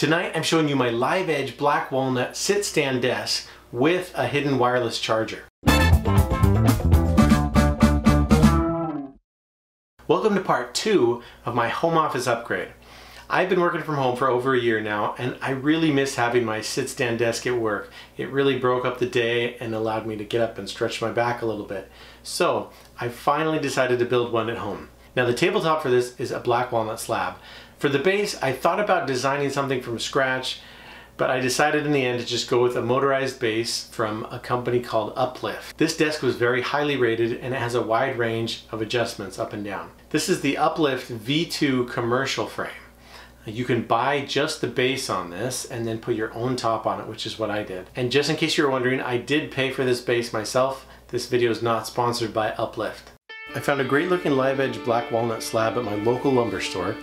Tonight I'm showing you my live edge black walnut sit stand desk with a hidden wireless charger. Welcome to part 2 of my home office upgrade. I've been working from home for over a year now, and I really miss having my sit stand desk at work. It really broke up the day and allowed me to get up and stretch my back a little bit. So I finally decided to build one at home. Now the tabletop for this is a black walnut slab. For the base, I thought about designing something from scratch, but I decided in the end to just go with a motorized base from a company called Uplift. This desk was very highly rated and it has a wide range of adjustments up and down. This is the Uplift V2 commercial frame. You can buy just the base on this and then put your own top on it, which is what I did. And just in case you were wondering, I did pay for this base myself. This video is not sponsored by Uplift. I found a great looking live edge black walnut slab at my local lumber store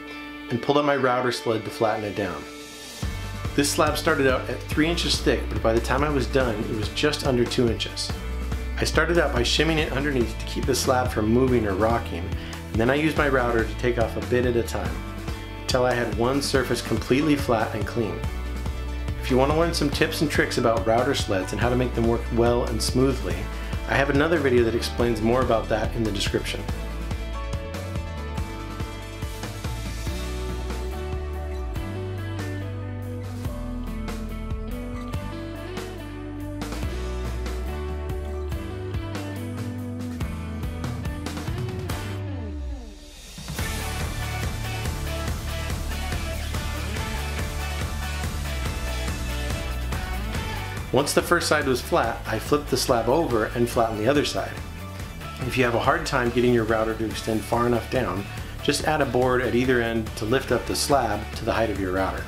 and pulled out my router sled to flatten it down. This slab started out at 3 inches thick, but by the time I was done, it was just under 2 inches. I started out by shimming it underneath to keep the slab from moving or rocking, and then I used my router to take off a bit at a time, until I had one surface completely flat and clean. If you want to learn some tips and tricks about router sleds and how to make them work well and smoothly, I have another video that explains more about that in the description. Once the first side was flat, I flipped the slab over and flattened the other side. If you have a hard time getting your router to extend far enough down, just add a board at either end to lift up the slab to the height of your router.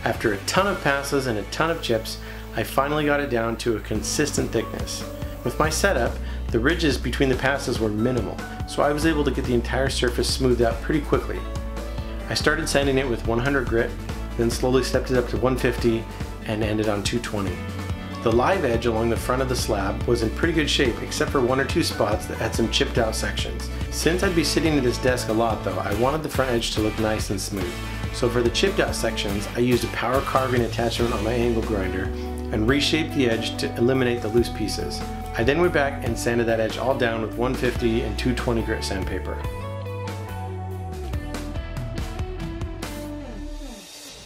After a ton of passes and a ton of chips, I finally got it down to a consistent thickness. With my setup, the ridges between the passes were minimal, so I was able to get the entire surface smoothed out pretty quickly. I started sanding it with 100 grit, then slowly stepped it up to 150 and ended on 220. The live edge along the front of the slab was in pretty good shape except for 1 or 2 spots that had some chipped out sections. Since I'd be sitting at this desk a lot though, I wanted the front edge to look nice and smooth. So for the chipped out sections, I used a power carving attachment on my angle grinder and reshaped the edge to eliminate the loose pieces. I then went back and sanded that edge all down with 150 and 220 grit sandpaper.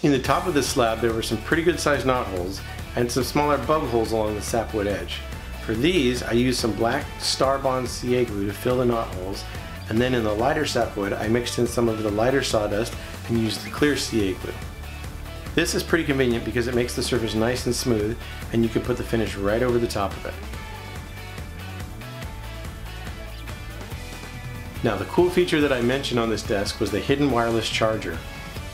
In the top of this slab there were some pretty good sized knot holes and some smaller bug holes along the sapwood edge. For these I used some black Starbond CA glue to fill the knot holes, and then in the lighter sapwood I mixed in some of the lighter sawdust and used the clear CA glue. This is pretty convenient because it makes the surface nice and smooth and you can put the finish right over the top of it. Now the cool feature that I mentioned on this desk was the hidden wireless charger.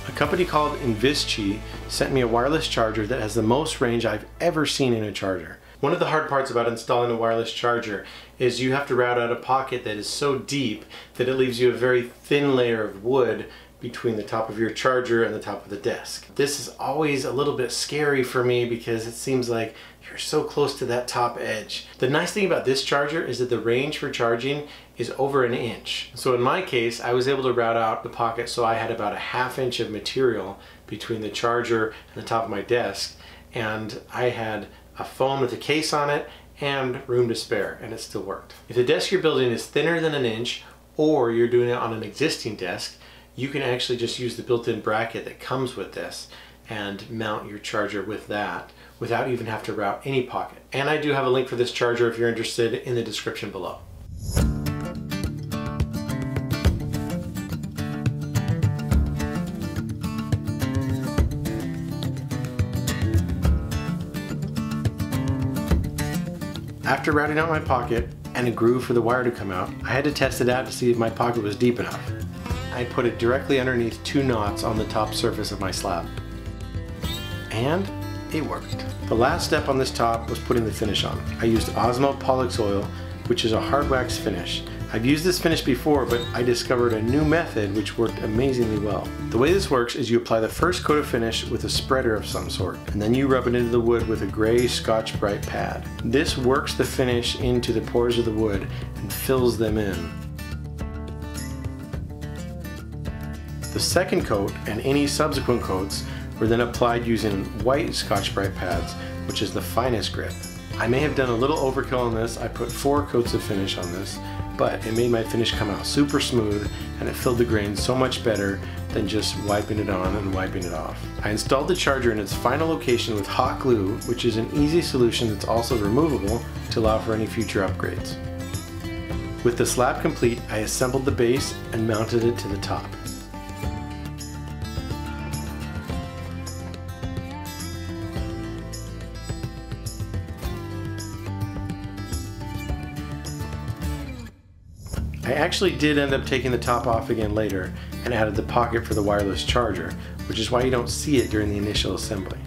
A company called InvisQi sent me a wireless charger that has the most range I've ever seen in a charger. One of the hard parts about installing a wireless charger is you have to route out a pocket that is so deep that it leaves you a very thin layer of wood between the top of your charger and the top of the desk. This is always a little bit scary for me because it seems like you're so close to that top edge. The nice thing about this charger is that the range for charging is over 1 inch. So in my case, I was able to route out the pocket so I had about a 1/2 inch of material between the charger and the top of my desk, and I had a phone with a case on it and room to spare, and it still worked. If the desk you're building is thinner than 1 inch, or you're doing it on an existing desk, you can actually just use the built-in bracket that comes with this and mount your charger with that without even have to route any pocket. And I do have a link for this charger if you're interested in the description below. After routing out my pocket and a groove for the wire to come out, I had to test it out to see if my pocket was deep enough. I put it directly underneath 2 knots on the top surface of my slab. And it worked. The last step on this top was putting the finish on. I used Osmo Pollux oil, which is a hard wax finish. I've used this finish before, but I discovered a new method which worked amazingly well. The way this works is you apply the first coat of finish with a spreader of some sort, and then you rub it into the wood with a gray Scotch-Brite pad. This works the finish into the pores of the wood and fills them in. The second coat and any subsequent coats were then applied using white Scotch-Brite pads, which is the finest grip. I may have done a little overkill on this. I put 4 coats of finish on this, but it made my finish come out super smooth and it filled the grain so much better than just wiping it on and wiping it off. I installed the charger in its final location with hot glue, which is an easy solution that's also removable to allow for any future upgrades. With the slab complete, I assembled the base and mounted it to the top. I actually did end up taking the top off again later and added the pocket for the wireless charger, which is why you don't see it during the initial assembly.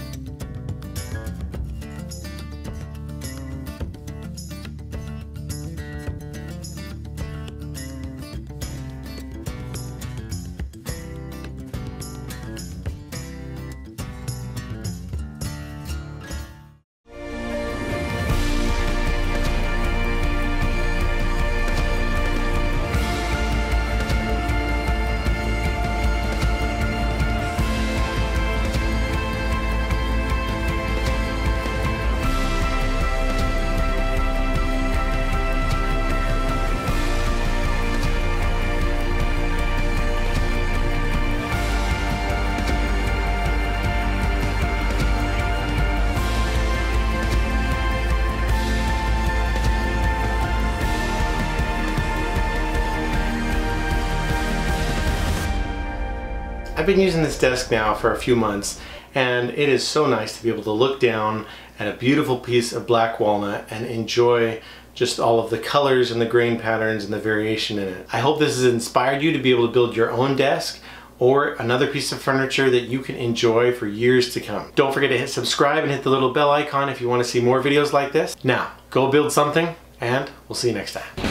I've been using this desk now for a few months, and it is so nice to be able to look down at a beautiful piece of black walnut and enjoy just all of the colors and the grain patterns and the variation in it. I hope this has inspired you to be able to build your own desk or another piece of furniture that you can enjoy for years to come. Don't forget to hit subscribe and hit the little bell icon if you want to see more videos like this. Now, go build something, and we'll see you next time.